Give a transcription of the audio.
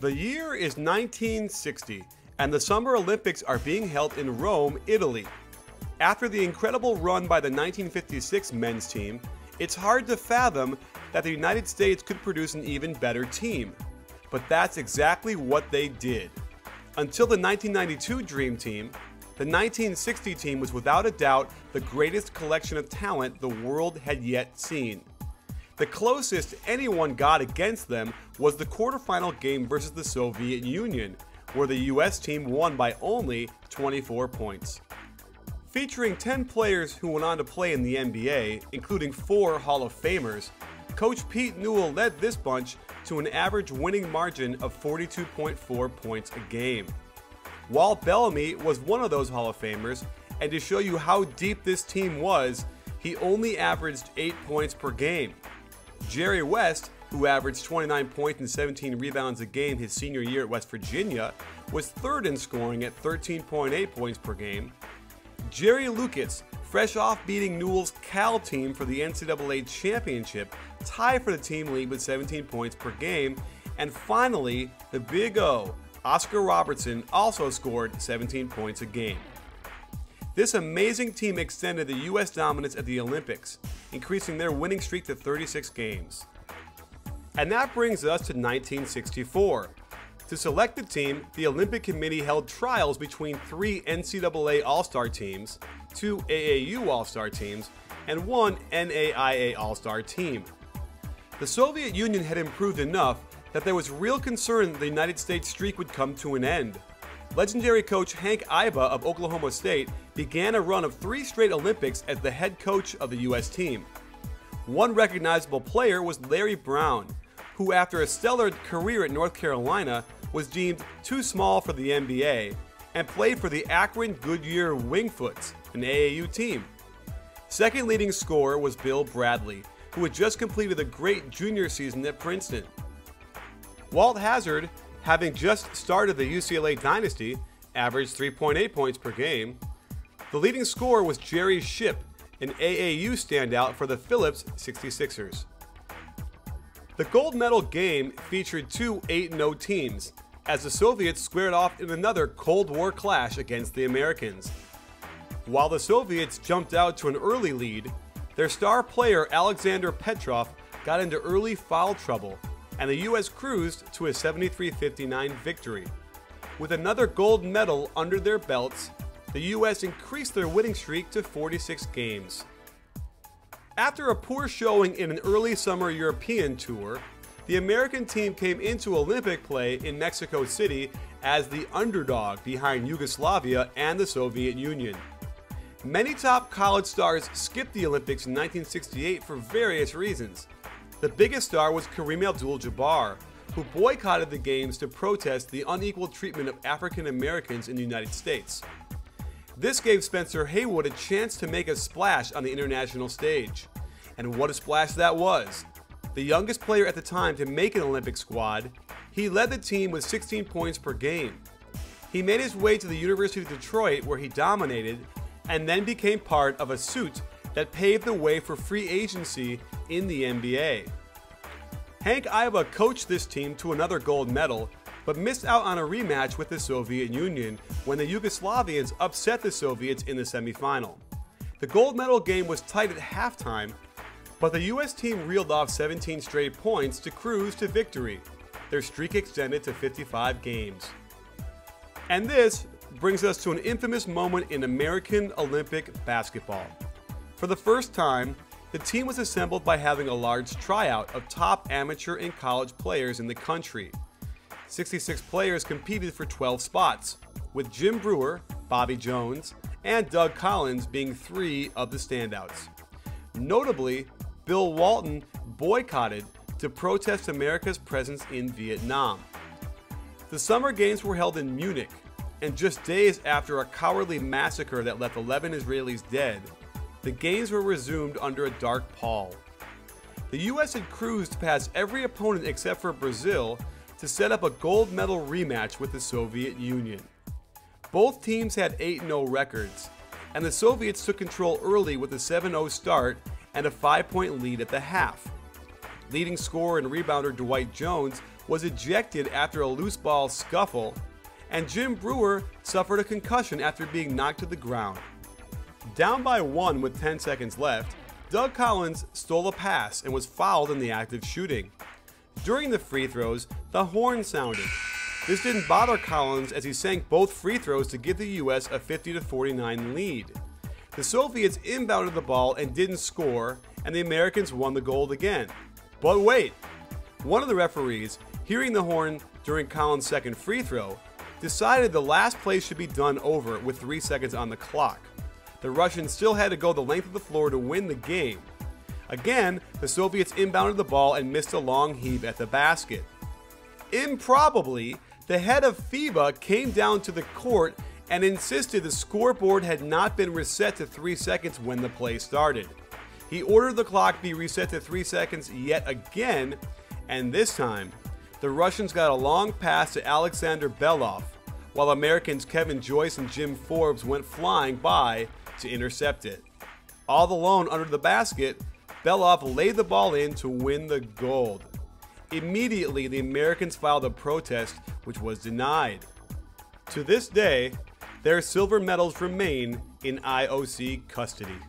The year is 1960, and the Summer Olympics are being held in Rome, Italy. After the incredible run by the 1956 men's team, it's hard to fathom that the United States could produce an even better team. But that's exactly what they did. Until the 1992 Dream Team, the 1960 team was without a doubt the greatest collection of talent the world had yet seen. The closest anyone got against them was the quarterfinal game versus the Soviet Union, where the US team won by only 24 points. Featuring 10 players who went on to play in the NBA, including 4 Hall of Famers, Coach Pete Newell led this bunch to an average winning margin of 42.4 points a game. Walt Bellamy was one of those Hall of Famers, and to show you how deep this team was, he only averaged 8 points per game. Jerry West, who averaged 29 points and 17 rebounds a game his senior year at West Virginia, was third in scoring at 13.8 points per game. Jerry Lucas, fresh off beating Newell's Cal team for the NCAA championship, tied for the team lead with 17 points per game. And finally, the Big O, Oscar Robertson, also scored 17 points a game. This amazing team extended the U.S. dominance at the Olympics, increasing their winning streak to 36 games. And that brings us to 1964. To select the team, the Olympic Committee held trials between 3 NCAA All-Star teams, 2 AAU All-Star teams, and 1 NAIA All-Star team. The Soviet Union had improved enough that there was real concern the United States streak would come to an end. Legendary coach Hank Iba of Oklahoma State began a run of 3 straight Olympics as the head coach of the U.S. team. One recognizable player was Larry Brown, who after a stellar career at North Carolina was deemed too small for the NBA and played for the Akron Goodyear Wingfoots, an AAU team. Second leading scorer was Bill Bradley, who had just completed a great junior season at Princeton. Walt Hazzard, having just started the UCLA dynasty, averaged 3.8 points per game. The leading scorer was Jerry Shipp, an AAU standout for the Phillips 66ers. The gold medal game featured 2 8-0 teams, as the Soviets squared off in another Cold War clash against the Americans. While the Soviets jumped out to an early lead, their star player Alexander Petrov got into early foul trouble, and the U.S. cruised to a 73-59 victory. With another gold medal under their belts, the U.S. increased their winning streak to 46 games. After a poor showing in an early summer European tour, the American team came into Olympic play in Mexico City as the underdog behind Yugoslavia and the Soviet Union. Many top college stars skipped the Olympics in 1968 for various reasons. The biggest star was Kareem Abdul-Jabbar, who boycotted the games to protest the unequal treatment of African Americans in the United States. This gave Spencer Haywood a chance to make a splash on the international stage. And what a splash that was! The youngest player at the time to make an Olympic squad, he led the team with 16 points per game. He made his way to the University of Detroit, where he dominated, and then became part of a suit that paved the way for free agency in the NBA. Hank Iba coached this team to another gold medal, but missed out on a rematch with the Soviet Union when the Yugoslavians upset the Soviets in the semifinal. The gold medal game was tight at halftime, but the US team reeled off 17 straight points to cruise to victory. Their streak extended to 55 games. And this brings us to an infamous moment in American Olympic basketball. For the first time, the team was assembled by having a large tryout of top amateur and college players in the country. 66 players competed for 12 spots, with Jim Brewer, Bobby Jones, and Doug Collins being 3 of the standouts. Notably, Bill Walton boycotted to protest America's presence in Vietnam. The Summer Games were held in Munich, and just days after a cowardly massacre that left 11 Israelis dead, the games were resumed under a dark pall. The U.S. had cruised past every opponent except for Brazil to set up a gold medal rematch with the Soviet Union. Both teams had 8-0 records, and the Soviets took control early with a 7-0 start and a 5-point lead at the half. Leading scorer and rebounder Dwight Jones was ejected after a loose ball scuffle, and Jim Brewer suffered a concussion after being knocked to the ground. Down by 1 with 10 seconds left, Doug Collins stole a pass and was fouled in the act of shooting. During the free throws, the horn sounded. This didn't bother Collins as he sank both free throws to give the US a 50-49 lead. The Soviets inbounded the ball and didn't score, and the Americans won the gold again. But wait! One of the referees, hearing the horn during Collins' second free throw, decided the last play should be done over with 3 seconds on the clock. The Russians still had to go the length of the floor to win the game. Again, the Soviets inbounded the ball and missed a long heave at the basket. Improbably, the head of FIBA came down to the court and insisted the scoreboard had not been reset to 3 seconds when the play started. He ordered the clock be reset to 3 seconds yet again, and this time, the Russians got a long pass to Alexander Belov, while Americans Kevin Joyce and Jim Forbes went flying by to intercept it. All alone under the basket, Belov laid the ball in to win the gold. Immediately, the Americans filed a protest, which was denied. To this day, their silver medals remain in IOC custody.